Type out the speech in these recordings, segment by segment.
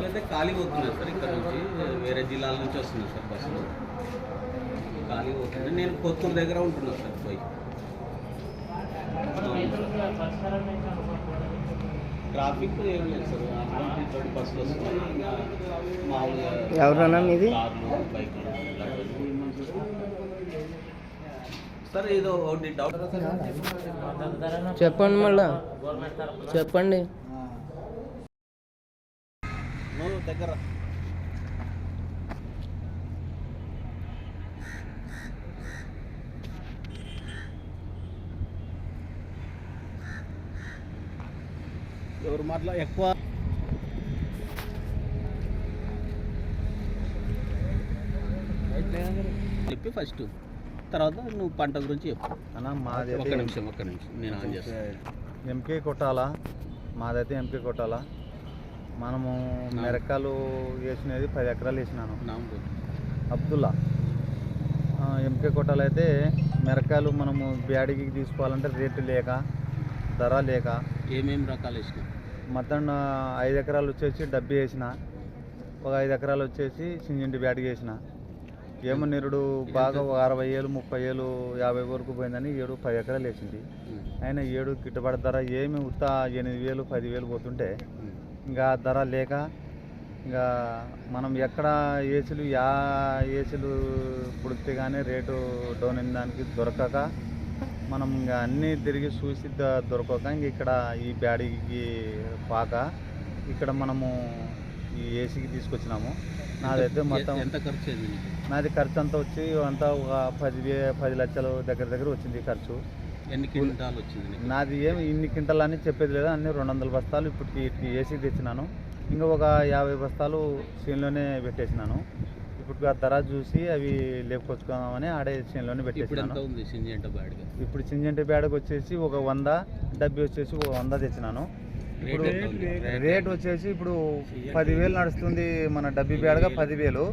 అయితే ఖాళీ పోతున్నారు సార్, ఇక్కడ నుంచి వేరే జిల్లాల నుంచి వస్తున్నారు సార్ బస్సులు ఖాళీ పోతుంది. నేను కొత్తూరు దగ్గర ఉంటున్నాను సార్ పోయి. ట్రాఫిక్ ఏం లేదు సార్, అటువంటి బస్సులు వస్తున్నాయి. మామూలుగా ఎవరన్నా మీది కార్లు బైకులు సార్. ఏదో ఒకటి డౌట్ చెప్పండి, మళ్ళా చెప్పండి. దగ్గర ఎవరు మాటలో ఎక్కువ చెప్పి ఫస్ట్, తర్వాత నువ్వు పంట గురించి చెప్పు అన్న. మాది ఒక్క నిమిషం నేను ఆన్ చేస్తాను. ఎంకే కొట్టాలా, మాదైతే ఎంకే కొట్టాలా. మనము మిరకాయలు వేసినది 10 ఎకరాలు వేసినాను. అబ్దుల్లా. ఎంకే కొట్టాలు అయితే మిరకాయలు మనము బ్యాడికి తీసుకోవాలంటే రేటు లేక, ధర లేక. ఏమేమి రకాలు వేసినా? మొత్తం 5 ఎకరాలు వచ్చేసి డబ్బి వేసిన, ఒక 5 ఎకరాలు వచ్చేసి సింజంటి బ్యాడికి వేసిన. ఏమో నిరుడు బాగా 60,000, 30,000, 50 వరకు పోయిందని 10 ఎకరాలు వేసింది. అయినా 7 గిట్టుబాటు ధర ఏమి ఉత్త 8,000, 10,000 పోతుంటే ఇంకా ధర లేక, ఇంకా మనం ఎక్కడ ఏసీలు పుడితే కానీ రేటు డౌన్ అయిన దానికి దొరకక, మనం ఇంకా అన్నీ తిరిగి చూసి దొరకక ఇంక ఇక్కడ ఈ బ్యాడీకి పాక ఇక్కడ మనము ఈ ఏసీకి తీసుకొచ్చినాము. నాదైతే మొత్తం ఎంత ఖర్చు అయింది? నాది ఖర్చు అంతా వచ్చి అంతా ఒక 10 లక్షల దగ్గర వచ్చింది ఖర్చు. ఎన్ని క్వింటాలు వచ్చింది? నాది ఏమి ఇన్ని క్వింటాలు అని చెప్పేది లేదా, అన్ని 200 బస్తాలు ఇప్పటికి ఏసీకి తెచ్చినాను. ఇంకా ఒక 50 బస్తాలు చేనులోనే పెట్టేసినాను. ఇప్పుడు ఆ ధర చూసి అవి లేపుకొచ్చుకోమని ఆడే చేనులోనే పెట్టేసినాను. ఇప్పుడు సింజంటి బ్యాడ్కి వచ్చేసి ఒక 100, డబ్బి వచ్చేసి ఒక 100 తెచ్చినాను. ఇప్పుడు రేట్ వచ్చేసి ఇప్పుడు 10,000 నడుస్తుంది. మన డబ్బి బ్యాడ్గా 10,000,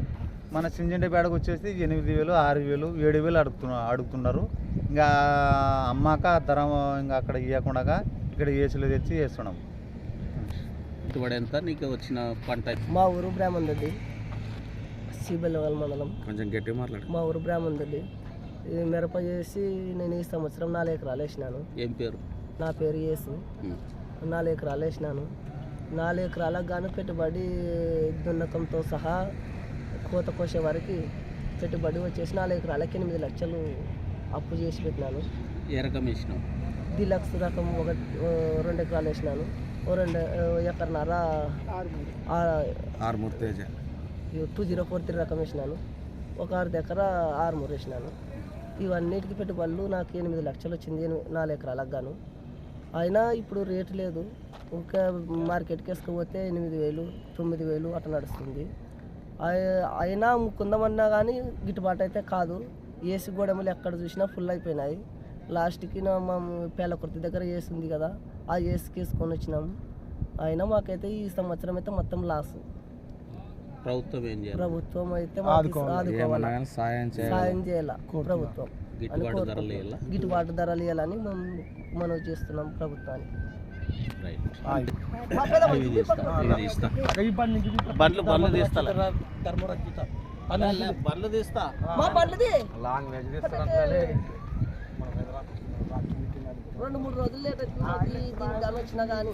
మన సింజంటి బ్యాడ్కి వచ్చేసి 8,000, 6,000, 7,000 అడుగుతున్నారు. ఇంకా అమ్మాక ధర ఇంకా అక్కడ ఇవ్వకుండా ఇక్కడ ఏసీలో తెచ్చి వేస్తున్నాం. ఎంత నీకు వచ్చిన పంట? మా ఊరు బ్రాహ్మణుడి, సిబెల్లవాళ్ళ మండలం. కొంచెం గట్టి మాట్లాడు. మా ఊరు బ్రాహ్మణుడి. మిరప చేసి నేను ఈ సంవత్సరం 4 ఎకరాలు వేసినాను. ఏం పేరు? నా పేరు యేసు. 4 ఎకరాలు వేసినాను. 4 ఎకరాలకు గాను పెట్టుబడి దున్నకంతో సహా కోత కోసే వరకు పెట్టుబడి వచ్చేసి 4 ఎకరాలకి 8 లక్షలు అప్పు చేసి పెట్టినాను. ఏ రకం వేసినావు? డిలక్స్ రకం 2 ఎకరాలు వేసినాను. 2 ఎకరన్నర ఆర్మూర్ తేజ 2043 రకం వేసినాను. ఒక 1/2 ఎకరా ఆర్మూర్ వేసినాను. ఇవన్నిటికి పెట్టుబడులు నాకు 8 లక్షలు వచ్చింది 4 ఎకరాలకు గాను. అయినా ఇప్పుడు రేటు లేదు. ఇంకా మార్కెట్కి వేసుకుపోతే 8,000, 9,000 అట్లా నడుస్తుంది. అయినా అమ్ముకుందామన్నా కానీ గిట్టుబాటు అయితే కాదు. ఏసీ గోడములు ఎక్కడ చూసినా ఫుల్ అయిపోయినాయి. లాస్ట్కి మా పేలకుర్తి దగ్గర ఏసీ ఉంది కదా, ఆ ఏసీకి వేసుకొని వచ్చినాము. అయినా మాకైతే ఈ సంవత్సరం అయితే మొత్తం లాస్. ప్రభుత్వం ఏం చేయాలి? ప్రభుత్వం అయితే ఆదుకోవాలి, సాయం చేయాల. ప్రభుత్వం గిట్టుబాటు ధరలు ఇవ్వాలని మనం చేస్తున్నాం ప్రభుత్వానికి. బండ్లు తీస్తా లాంగ్ 2-3 రోజులు లేట్ వచ్చినా కానీ